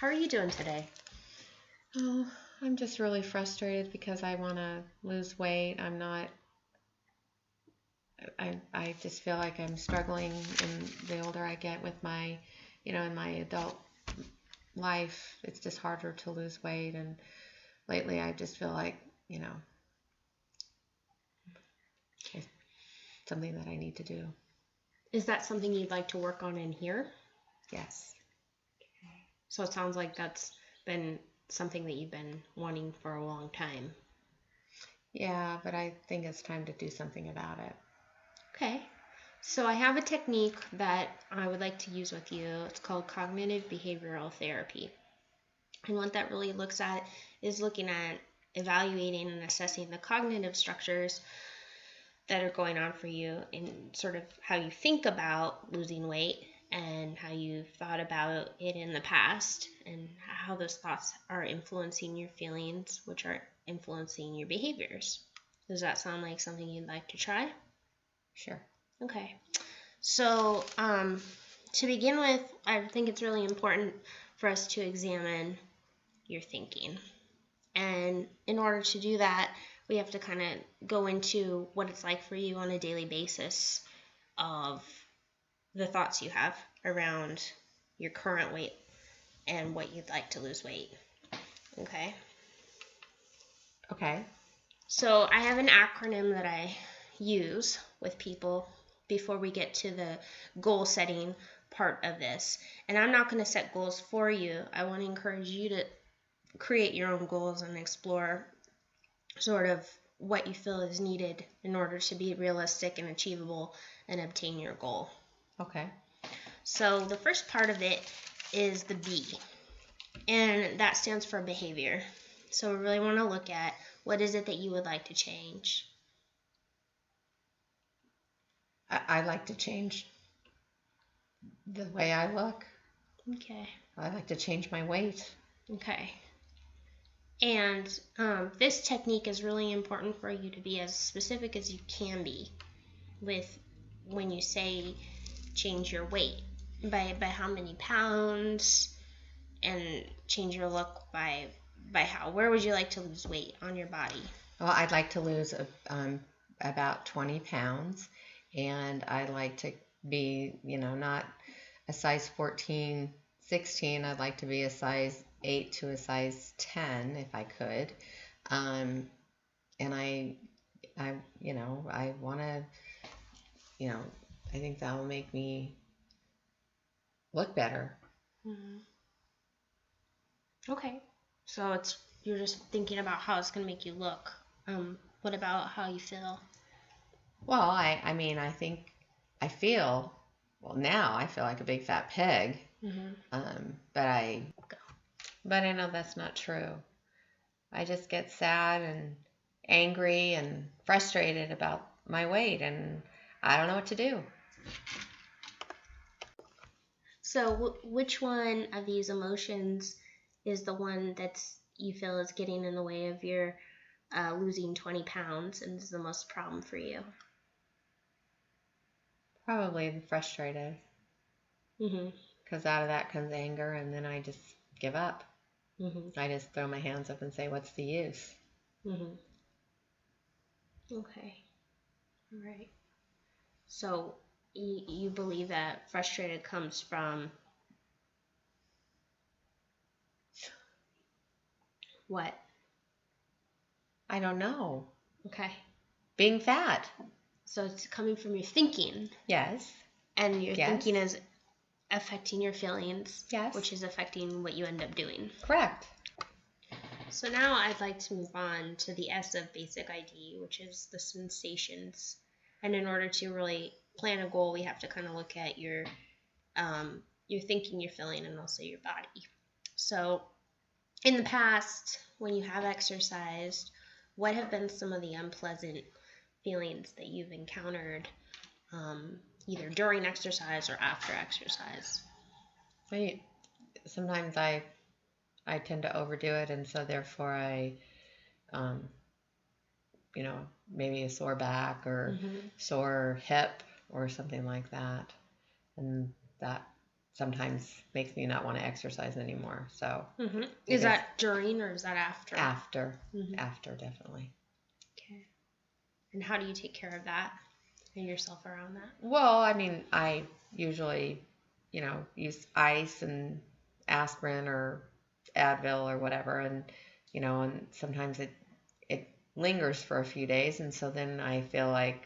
How are you doing today? Oh, I'm just really frustrated because I want to lose weight. I just feel like I'm struggling the older I get with in my adult life. It's just harder to lose weight. And lately I just feel like, it's something that I need to do. Is that something you'd like to work on in here? Yes. So it sounds like that's been something that you've been wanting for a long time. Yeah, but I think it's time to do something about it. Okay. So I have a technique that I would like to use with you. It's called cognitive behavioral therapy. And what that really looks at is looking at evaluating and assessing the cognitive structures that are going on for you and sort of how you think about losing weight and how you've thought about it in the past and how those thoughts are influencing your feelings, which are influencing your behaviors. Does that sound like something you'd like to try? Sure. Okay. So, to begin with, I think it's really important for us to examine your thinking. And in order to do that, we have to kind of go into what it's like for you on a daily basis of the thoughts you have around your current weight and what you'd like to lose weight. Okay? Okay. So I have an acronym that I use with people before we get to the goal setting part of this. And I'm not going to set goals for you. I want to encourage you to create your own goals and explore sort of what you feel is needed in order to be realistic and achievable and obtain your goal. Okay. So the first part of it is the B, and that stands for behavior. So we really want to look at what is it that you would like to change. I like to change the way I look. Okay. I like to change my weight. Okay. And this technique is really important for you to be as specific as you can be with when you say change your weight by how many pounds, and change your look by how. Where would you like to lose weight on your body? Well, I'd like to lose about 20 pounds, and I'd like to be, not a size 14, 16. I'd like to be a size 8 to a size 10 if I could. And I want to, I think that will make me look better. Mm-hmm. Okay. So you're just thinking about how it's going to make you look. What about how you feel? Well, I think I feel, now I feel like a big fat pig. Mm-hmm. But I know that's not true. I just get sad and angry and frustrated about my weight, and I don't know what to do. So which one of these emotions is the one that's you feel is getting in the way of your losing 20 pounds and is the most problem for you? Probably the frustrated. Mm-hmm. Because out of that comes anger, and then I just give up. Mm-hmm. I just throw my hands up and say, what's the use? Mm-hmm. Okay. All right. So you believe that frustrated comes from what? I don't know. Okay. Being fat. So it's coming from your thinking. Yes. And your thinking is affecting your feelings. Yes. Which is affecting what you end up doing. Correct. So now I'd like to move on to the S of basic ID, which is the sensations. And in order to really plan a goal, we have to kind of look at your thinking, your feeling, and also your body. So in the past, when you have exercised, what have been some of the unpleasant feelings that you've encountered either during exercise or after exercise? Sometimes I tend to overdo it, and so therefore I, maybe a sore back or sore hip or something like that, and that sometimes makes me not want to exercise anymore. So Is that during or is that after? After definitely. Okay. And how do you take care of that and yourself around that? Well, I mean, I usually, use ice and aspirin or Advil or whatever, and and sometimes it lingers for a few days, and so then I feel like,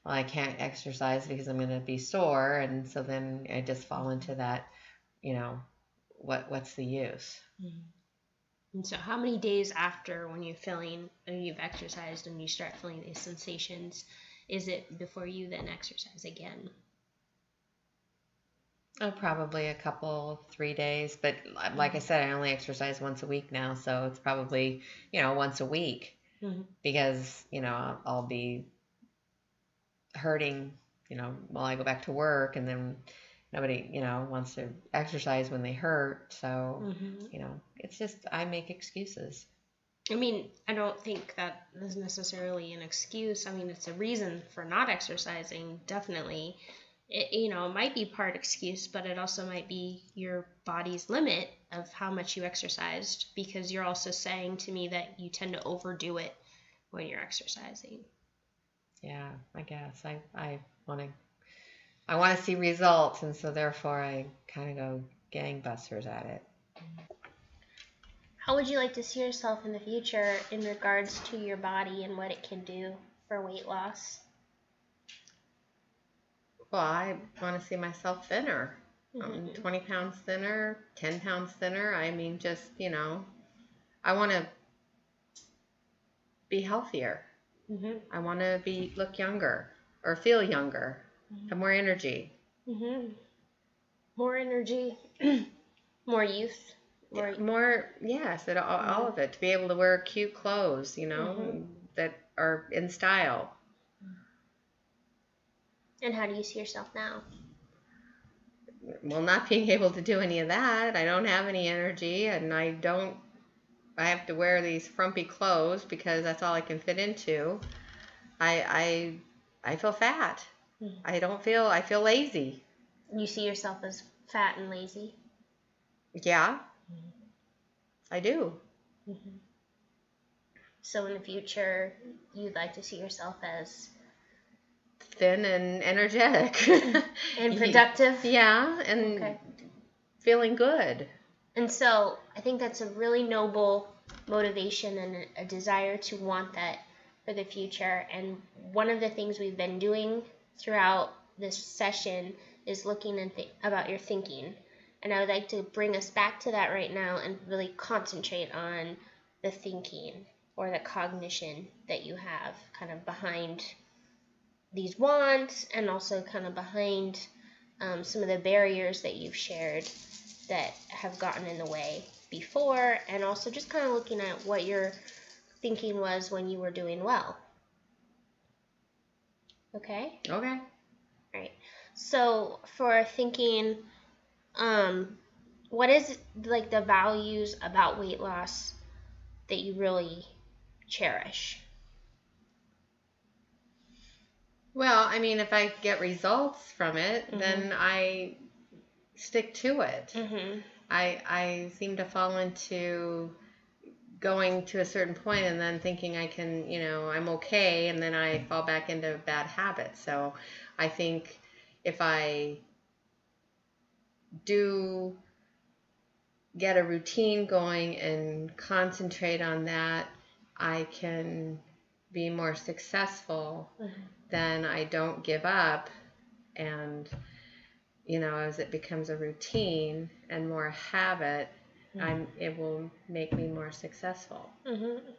well, I can't exercise because I'm going to be sore, and so then I just fall into that, what's the use? And so how many days after when you've exercised and you start feeling these sensations, is it before you then exercise again? Oh, probably a couple, 3 days. But like I said, I only exercise once a week now, so it's probably, once a week because, I'll be hurting, while I go back to work, and then nobody, wants to exercise when they hurt. So, it's just, I make excuses. I mean, I don't think that is necessarily an excuse. I mean, it's a reason for not exercising, definitely. It might be part excuse, but it also might be your body's limit of how much you exercised, because you're also saying to me that you tend to overdo it when you're exercising. Yeah, I guess I want to see results, and so therefore I kind of go gangbusters at it. How would you like to see yourself in the future in regards to your body and what it can do for weight loss? Well, I want to see myself thinner. 20 pounds thinner, 10 pounds thinner. I mean, just, I want to be healthier. I want to look younger or feel younger, have more energy. More energy, more youth. More, yes, all of it. To be able to wear cute clothes, that are in style. And how do you see yourself now? Well, not being able to do any of that. I don't have any energy, and I have to wear these frumpy clothes because that's all I can fit into. I feel fat. I feel lazy. You see yourself as fat and lazy? Yeah, I do. So in the future, you'd like to see yourself as thin and energetic. And productive? Yeah, and feeling good. And so I think that's a really noble motivation and a desire to want that for the future. And one of the things we've been doing throughout this session is looking about your thinking. And I would like to bring us back to that right now and really concentrate on the thinking or the cognition that you have kind of behind these wants, and also kind of behind some of the barriers that you've shared that have gotten in the way before, and also just kind of looking at what your thinking was when you were doing well. Okay? Okay. All right. So for thinking, what is like the values about weight loss that you really cherish? Well, I mean, if I get results from it, then I stick to it. I seem to fall into going to a certain point and then thinking I can, I'm okay, and then I fall back into bad habits. So I think if I do get a routine going and concentrate on that, I can be more successful. Then I don't give up, and as it becomes a routine and more habit, it will make me more successful.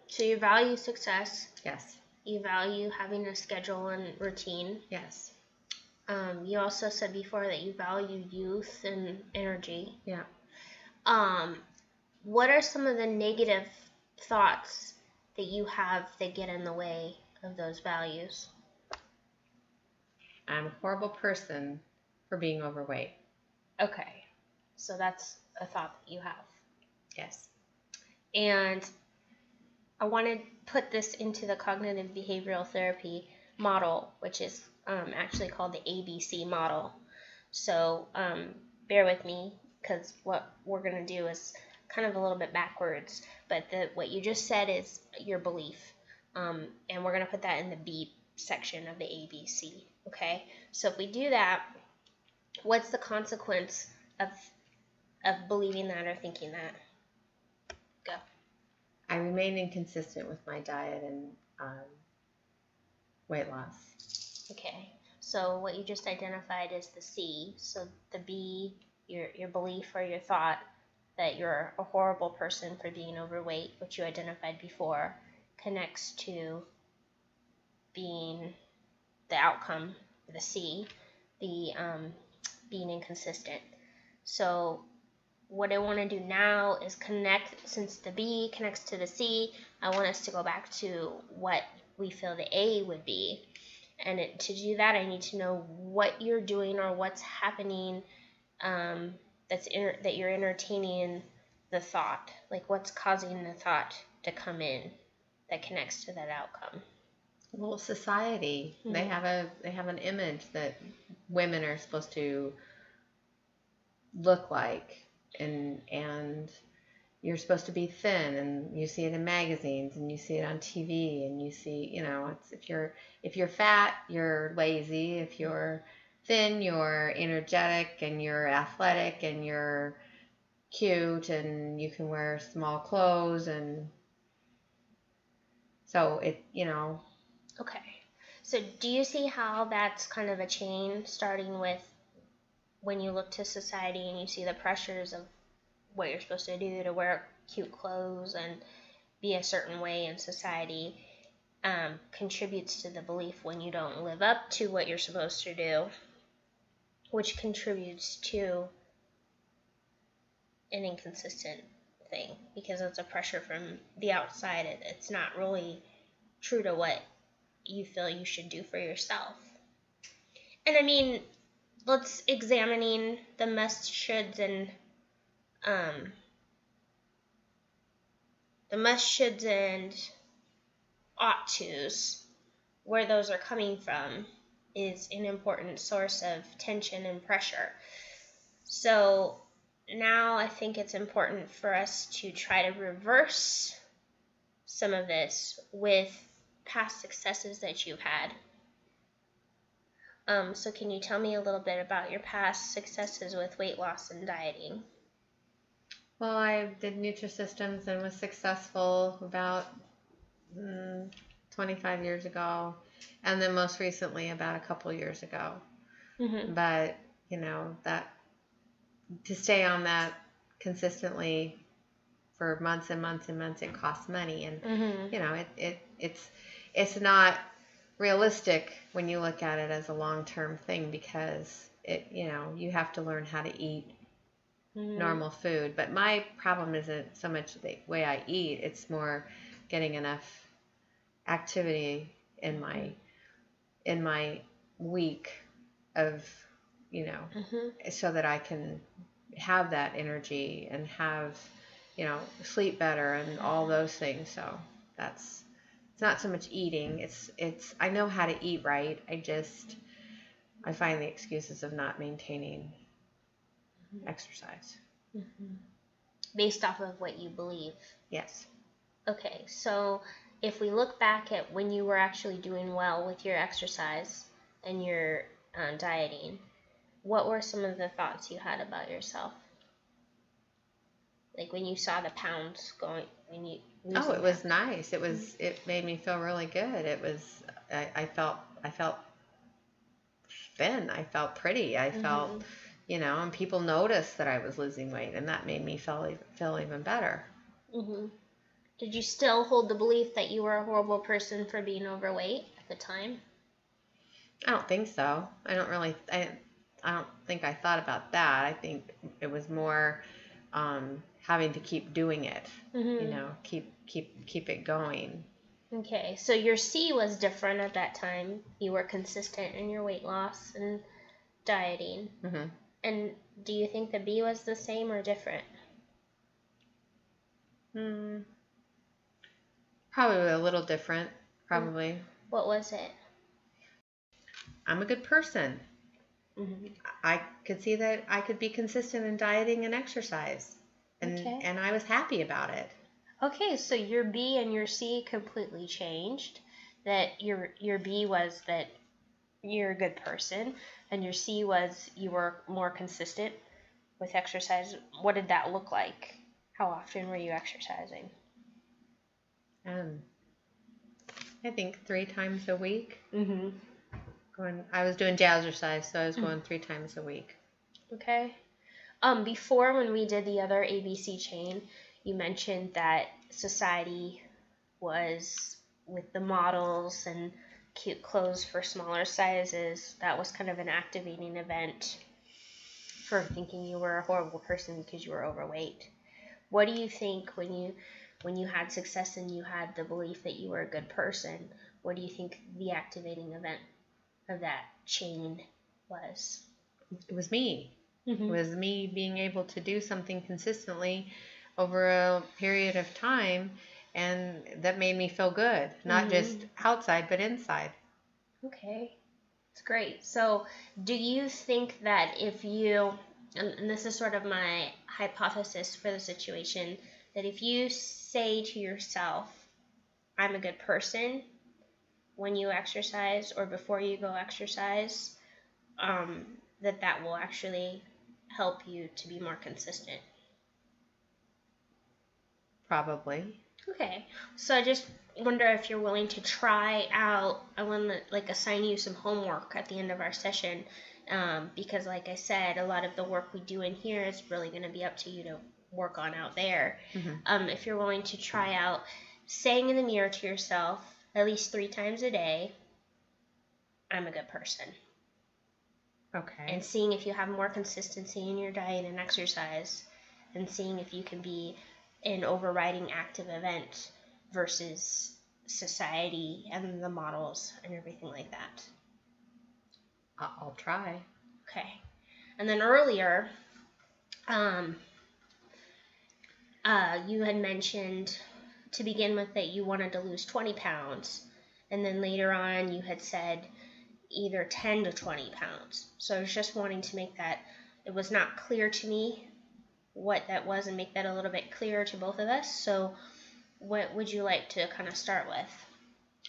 So you value success. Yes. You value having a schedule and routine. Yes. You also said before that you value youth and energy. Yeah. What are some of the negative thoughts that you have that get in the way of those values? I'm a horrible person for being overweight. Okay. So that's a thought that you have. Yes. And I want to put this into the cognitive behavioral therapy model, which is actually called the ABC model. So bear with me, because what we're going to do is kind of a little bit backwards, but what you just said is your belief, and we're going to put that in the B section of the ABC. Okay, so if we do that, what's the consequence of believing that or thinking that? Go. I remain inconsistent with my diet and weight loss. Okay, so what you just identified is the C. So the B, your belief or your thought that you're a horrible person for being overweight, which you identified before, connects to being the outcome, the C, the being inconsistent. So what I want to do now is connect, since the B connects to the C, I want us to go back to what we feel the A would be. And to do that, I need to know what you're doing or what's happening that you're entertaining the thought. Like, what's causing the thought to come in that connects to that outcome. Well, society, they have an image that women are supposed to look like, and you're supposed to be thin, and you see it in magazines, and you see it on TV, and you see, it's if you're fat, you're lazy. If you're thin, you're energetic, and you're athletic, and you're cute, and you can wear small clothes, and so Okay. So do you see how that's kind of a chain, starting with when you look to society and you see the pressures of what you're supposed to do, to wear cute clothes and be a certain way in society, contributes to the belief when you don't live up to what you're supposed to do, which contributes to an inconsistent thing, because it's a pressure from the outside. It's not really true to what you feel you should do for yourself. And I mean, let's examining the must, shoulds, and ought tos, where those are coming from, is an important source of tension and pressure. So now I think it's important for us to try to reverse some of this with past successes that you've had. So can you tell me a little bit about your past successes with weight loss and dieting? Well, I did Nutrisystems and was successful about 25 years ago, and then most recently about a couple years ago. Mm-hmm. But that to stay on that consistently for months and months and months, it costs money, and it's not realistic when you look at it as a long-term thing, because you have to learn how to eat normal food. But my problem isn't so much the way I eat, it's more getting enough activity in my week of so that I can have that energy and have sleep better and all those things. So it's not so much eating, it's I know how to eat right, I find the excuses of not maintaining exercise. Based off of what you believe. Yes. Okay, so if we look back at when you were actually doing well with your exercise and your dieting, what were some of the thoughts you had about yourself? Like when you saw the pounds going, when you it was nice. It made me feel really good. It was I felt thin. I felt pretty. I felt and people noticed that I was losing weight, and that made me feel even better. Did you still hold the belief that you were a horrible person for being overweight at the time? I don't think so. I don't think I thought about that. I think it was more having to keep doing it. Keep it going. Okay, so your C was different at that time. You were consistent in your weight loss and dieting. And do you think the B was the same or different? Probably a little different. Probably. What was it? I'm a good person. Mhm. I could see that I could be consistent in dieting and exercise, Okay. and I was happy about it. Okay, so your B and your C completely changed. That your B was that you're a good person, and your C was you were more consistent with exercise. What did that look like? How often were you exercising? Um, I think 3 times a week. Mm-hmm. I was doing jazzercise, so I was going 3 times a week. Okay. Before when we did the other ABC chain, you mentioned that society was with the models and cute clothes for smaller sizes. That was kind of an activating event for thinking you were a horrible person because you were overweight. What do you think when you had success and you had the belief that you were a good person? What do you think the activating event of that chain was? It was me. Mm-hmm. It was me being able to do something consistently over a period of time, and that made me feel good, not just outside but inside. Okay, it's great. So, do you think that if you, and this is sort of my hypothesis for the situation, that if you say to yourself, I'm a good person, when you exercise or before you go exercise, that will actually help you to be more consistent? Probably. Okay, so I just wonder if you're willing to try out. I want to like assign you some homework at the end of our session, because like I said, a lot of the work we do in here is really going to be up to you to work on out there. If you're willing to try out saying in the mirror to yourself at least 3 times a day, I'm a good person. Okay. And seeing if you have more consistency in your diet and exercise, and seeing if you can be an overriding active event versus society and the models and everything like that. I'll try. Okay. And then earlier, you had mentioned to begin with that you wanted to lose 20 pounds. And then later on, you had said either 10 to 20 pounds. So I was just wanting to make that, it was not clear to me what that was and make that a little bit clearer to both of us. So what would you like to kind of start with?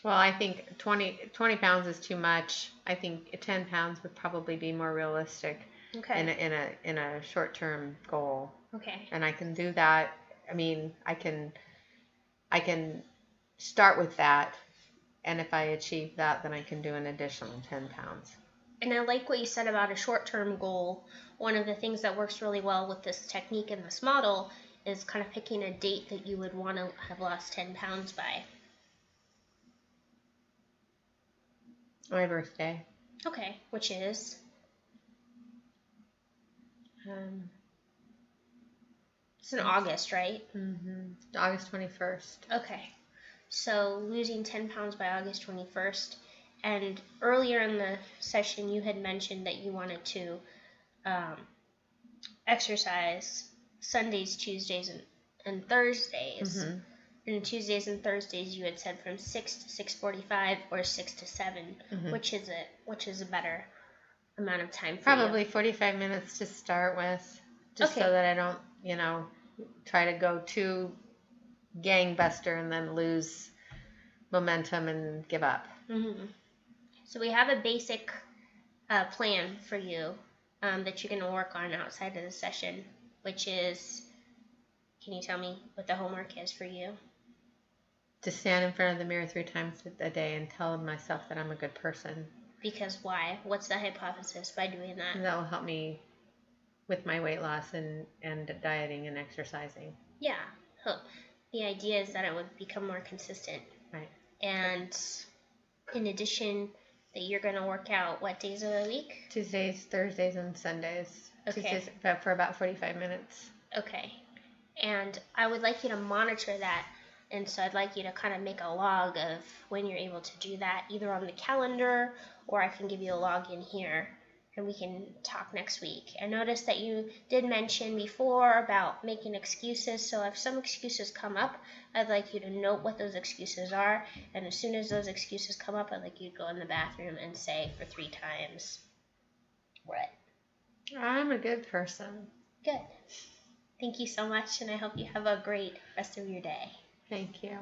Well, I think 20 pounds is too much. I think 10 pounds would probably be more realistic. Okay. In a short-term goal. Okay. And I can do that. I mean, I can start with that, and if I achieve that, then I can do an additional 10 pounds. And I like what you said about a short-term goal. One of the things that works really well with this technique and this model is kind of picking a date that you would want to have lost 10 pounds by. My birthday. Okay, which is? It's in August, right? August 21st. Okay, so losing 10 pounds by August 21st. And earlier in the session, you had mentioned that you wanted to exercise Sundays, Tuesdays, and Thursdays. And Tuesdays and Thursdays, you had said from 6 to 6:45 or 6 to 7. Which is a better amount of time for Probably you? 45 minutes to start with, just so that I don't, try to go too gangbuster and then lose momentum and give up. So we have a basic plan for you that you're going to work on outside of the session, which is, can you tell me what the homework is for you? To stand in front of the mirror 3 times a day and tell myself that I'm a good person. Because why? What's the hypothesis by doing that? And that will help me with my weight loss and dieting and exercising. Yeah. The idea is that it would become more consistent. Right. And in addition, that you're going to work out what days of the week? Tuesdays, Thursdays, and Sundays. Okay. Tuesdays for about 45 minutes. Okay. And I would like you to monitor that. And so I'd like you to kind of make a log of when you're able to do that, either on the calendar or I can give you a log in here and we can talk next week. I noticed that you did mention before about making excuses. So if some excuses come up, I'd like you to note what those excuses are. And as soon as those excuses come up, I'd like you to go in the bathroom and say for 3 times, What? I'm a good person. Good. Thank you so much, and I hope you have a great rest of your day. Thank you.